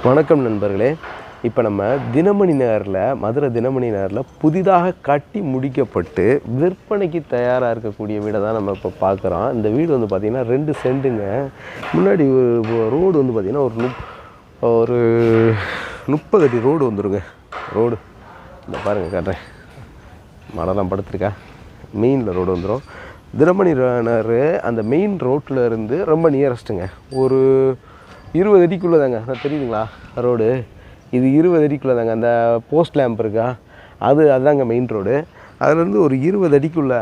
வணக்கம் நண்பர்களே. இப்போ நம்ம தினமணி நகரில், மதுரை தினமணி நகரில் புதிதாக கட்டி முடிக்கப்பட்டு விற்பனைக்கு தயாராக இருக்கக்கூடிய வீடை தான் நம்ம இப்போ பார்க்குறோம். இந்த வீடு வந்து பார்த்திங்கன்னா 2 சென்ட்டுங்க. முன்னாடி ரோடு வந்து பார்த்திங்கன்னா ஒரு 30 அடி ரோடு வந்துடுங்க. ரோடு இந்த பாருங்கள், காட்டுறேன். மழைலாம் படுத்துருக்கா. மெயினில் ரோடு வந்துடும். தினமணி நகர் அந்த மெயின் ரோட்டில் இருந்து ரொம்ப நியரஸ்ட்டுங்க. ஒரு 20 அடிக்குள்ளே தாங்க. தெரியுதுங்களா ரோடு? இது 20 அடிக்குள்ளே தாங்க. அந்த போஸ்ட் லேம்ப் இருக்கா, அதுதாங்க மெயின் ரோடு. அதுலேருந்து ஒரு 20 அடிக்குள்ளே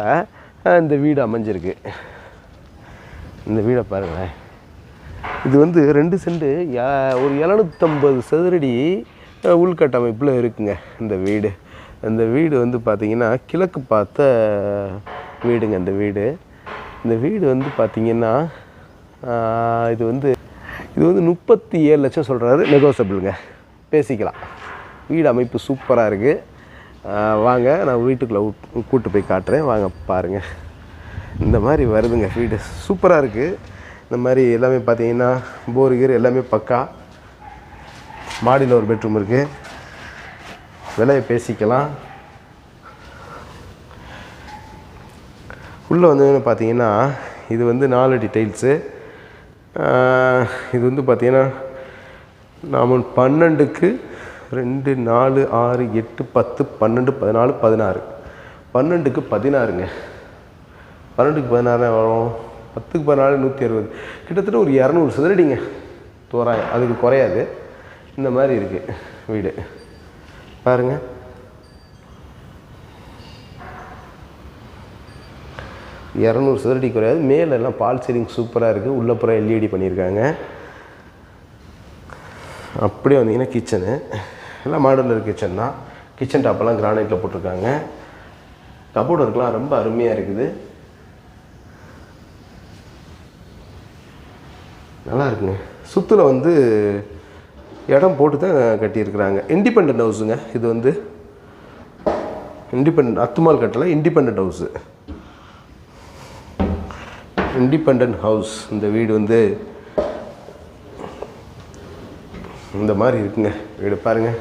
இந்த வீடு அமைஞ்சிருக்கு. இந்த வீடை பாருங்களேன். இது வந்து 2 சென்ட் ஒரு 750 சதுரடி உள்கட்டமைப்பில் இருக்குங்க இந்த வீடு. இந்த வீடு வந்து பார்த்திங்கன்னா கிழக்கு பார்த்த வீடுங்க. இந்த வீடு வந்து பார்த்திங்கன்னா இது வந்து 37 லட்சம் சொல்கிறாரு. நெகோசபிளுங்க, பேசிக்கலாம். வீடு அமைப்பு சூப்பராக இருக்குது. வாங்க, நான் வீட்டுக்குள்ளே கூப்பிட்டு போய் காட்டுறேன். வாங்க பாருங்கள். இந்த மாதிரி வருதுங்க வீடு. சூப்பராக இருக்குது. இந்த மாதிரி எல்லாமே பார்த்தீங்கன்னா போர் எல்லாமே பக்கா. மாடியில் ஒரு பெட்ரூம் இருக்குது. விலையை பேசிக்கலாம். உள்ளே வந்து பார்த்தீங்கன்னா இது வந்து 4 அடி டைல்ஸு. இது வந்து பார்த்திங்கன்னா நாம் 12க்கு 2 4 6 8 10 12 14 16 12க்கு 16ங்க. 12க்கு 16 வரும். 10க்கு 14 160. கிட்டத்தட்ட ஒரு 200 சதுரடிங்க தோராயம். அதுக்கு குறையாது. இந்த மாதிரி இருக்குது வீடு. பாருங்கள். இரநூறு சதுரடி குறையாது. மேலெல்லாம் பால் சீலிங் சூப்பராக இருக்குது. உள்ளே பூரா எல்இடி பண்ணியிருக்காங்க. அப்படியே வந்தீங்கன்னா கிச்சனு எல்லாம் மாடுலர் கிச்சன் தான். கிச்சன் டாப்பெல்லாம் கிரானைட்டில் போட்டிருக்காங்க. கபோர்டு ஒர்க்லாம் ரொம்ப அருமையாக இருக்குது. நல்லா இருக்குங்க. சுற்றில் வந்து இடம் போட்டு தான் கட்டியிருக்கிறாங்க. இண்டிபெண்ட் ஹவுஸுங்க. இது வந்து இண்டிபெண்ட் அத்துமால் கட்டலை, இண்டிபெண்ட் ஹவுஸு. Independent house. இந்த வீடு வந்து இந்த மாதிரி இருக்குங்க. வீடு பாருங்கள்,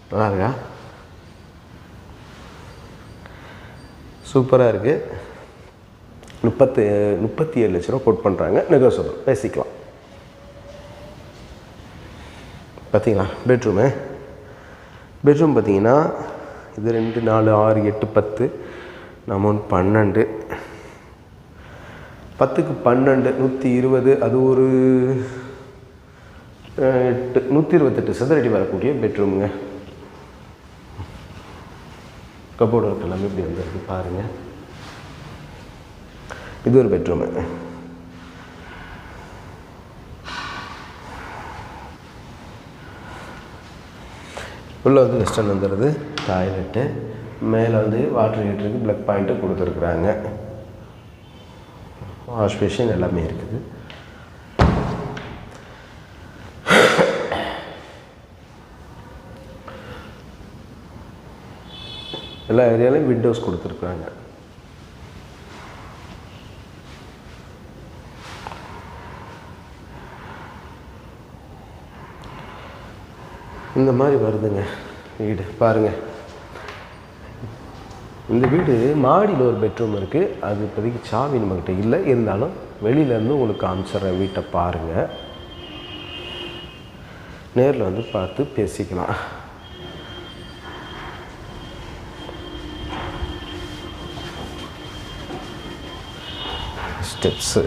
நல்லா இருக்கா? சூப்பராக இருக்குது. 37 லட்ச ரூபா கோட் பண்ணுறாங்க. நெகோசியபிள், பேசிக்கலாம். பார்த்தீங்களா பெட்ரூம் பார்த்தீங்கன்னா இது 2 4 6 8 10 நம்ம 12 10க்கு 12 120. அது ஒரு 128 சதுரடி வரக்கூடிய பெட்ரூமுங்க. கபோர்டு ஒர்க் எல்லாமே இப்படி வந்துருக்கு பாருங்கள். இது ஒரு பெட்ரூமு. உள்ளே வந்து வெஸ்டர்ன் வந்துடுது. டாய்லெட்டு மேலே வந்து வாட்டர் ஹீட்டருக்கு ப்ளக் பாயிண்ட்டு கொடுத்துருக்குறாங்க. வாஷ் பேஷன் எல்லாமே இருக்குது. எல்லா ஏரியாலையும் விண்டோஸ் கொடுத்துருக்குறாங்க. இந்த மாதிரி வருதுங்க வீடு. பாருங்கள். இந்த வீடு மாடியில் ஒரு பெட்ரூம் இருக்குது. அது இப்போதைக்கு சாவி நம்மக்கிட்ட இல்லை. இருந்தாலும் வெளியிலேருந்து உங்களுக்கு காமிச்சிட்றேன். வீட்டை பாருங்கள். நேரில் வந்து பார்த்து பேசிக்கலாம். ஸ்டெப்ஸு.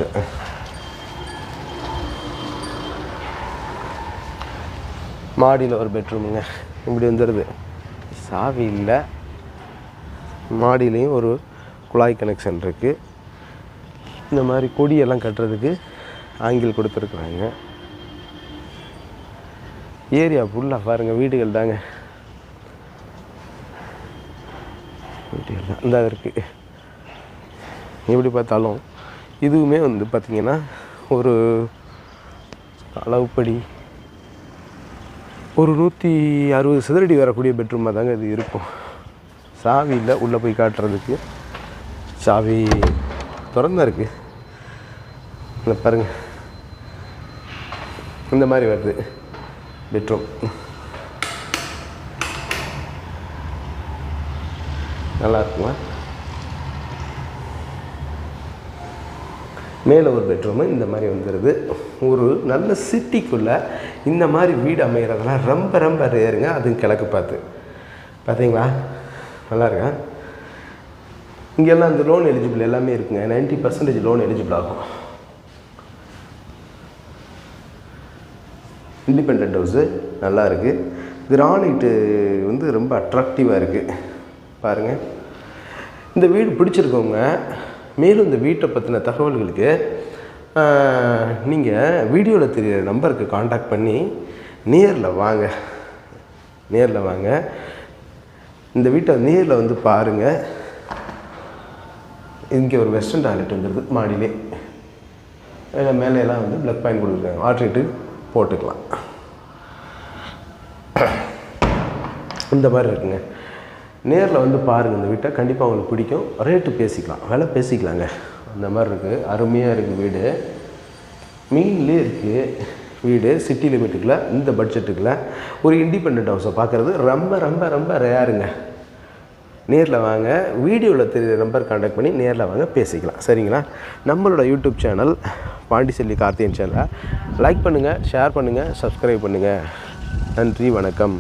மாடியில் ஒரு பெட்ரூமுங்க. இப்படி வந்துடுது. சாவி இல்லை. மாடியிலையும் ஒரு குழாய் கனெக்ஷன் இருக்குது. இந்த மாதிரி கொடியெல்லாம் கட்டுறதுக்கு ஆங்கிள் கொடுத்துருக்குறாங்க. ஏரியா ஃபுல்லாக பாருங்கள் வீடுகள் தாங்க. வீடுகள் தான் இந்த இருக்குது. எப்படி பார்த்தாலும் இதுவுமே வந்து பார்த்திங்கன்னா ஒரு அளவுப்படி ஒரு 160 சதுரடி வரக்கூடிய பெட்ரூமாக தாங்க இது இருக்கும். சாவி இல்லை. உள்ளே போய் காட்டுறதுக்கு சாவி திறந்தா இருக்குது. இந்த பாருங்கள். இந்த மாதிரி வருது. பெட்ரூம் நல்லா இருக்குமா? மேலே ஒரு பெட்ரூமு இந்த மாதிரி வந்துடுது. ஒரு நல்ல சிட்டிக்குள்ளே இந்த மாதிரி வீடு அமைகிறதுலாம் ரொம்ப ரொம்ப ரேருங்க. அதுவும் கிழக்கு பார்த்து பார்த்தீங்களா, நல்லா இருக்கா? இங்கெல்லாம் இந்த லோன் எலிஜிபிள் எல்லாமே இருக்குங்க. 90% லோன் எலிஜிபிள் ஆகும். இண்டிபெண்ட் ஹவுஸு நல்லா இருக்குது. கிரானைட்டு வந்து ரொம்ப அட்ராக்டிவாக இருக்குது பாருங்கள். இந்த வீடு பிடிச்சிருக்கவங்க மேலும் இந்த வீட்டை பற்றின தகவல்களுக்கு நீங்கள் வீடியோவில் தெரிகிற நம்பருக்கு காண்டாக்ட் பண்ணி நேரில் வாங்க. இந்த வீட்டை நேரில் வந்து பாருங்கள். இங்கே ஒரு வெஸ்டர்ன் டாய்லெட் வந்துடுது மாடியிலே. மேலையெல்லாம் வந்து ப்ளக் பாயிண்ட் கொடுத்துருக்காங்க. வாட்டர் ஹீட்டு போட்டுக்கலாம். இந்த மாதிரி இருக்குங்க. நேரில் வந்து பாருங்கள். இந்த வீட்டை கண்டிப்பாக உங்களுக்கு பிடிக்கும். ரேட்டு பேசிக்கலாம், விலை பேசிக்கலாங்க. அந்த மாதிரி இருக்குது. அருமையாக இருக்குது வீடு. மெயின்லேயே இருக்குது வீடு. சிட்டி லிமிட்டுக்குள்ள இந்த பட்ஜெட்டுக்குள்ள ஒரு இண்டிபெண்ட் ஹவுஸை பார்க்குறது ரொம்ப ரொம்ப ரொம்ப ரேருங்க. நேரில் வாங்க. வீடியோவில் தெரிகிற நம்பர் கான்டாக்ட் பண்ணி நேரில் வாங்க, பேசிக்கலாம். சரிங்களா? நம்மளோட யூடியூப் சேனல் பாண்டிச்செல்வி கார்த்தியன் சேனலை லைக் பண்ணுங்கள், ஷேர் பண்ணுங்கள், சப்ஸ்கிரைப் பண்ணுங்கள். நன்றி, வணக்கம்.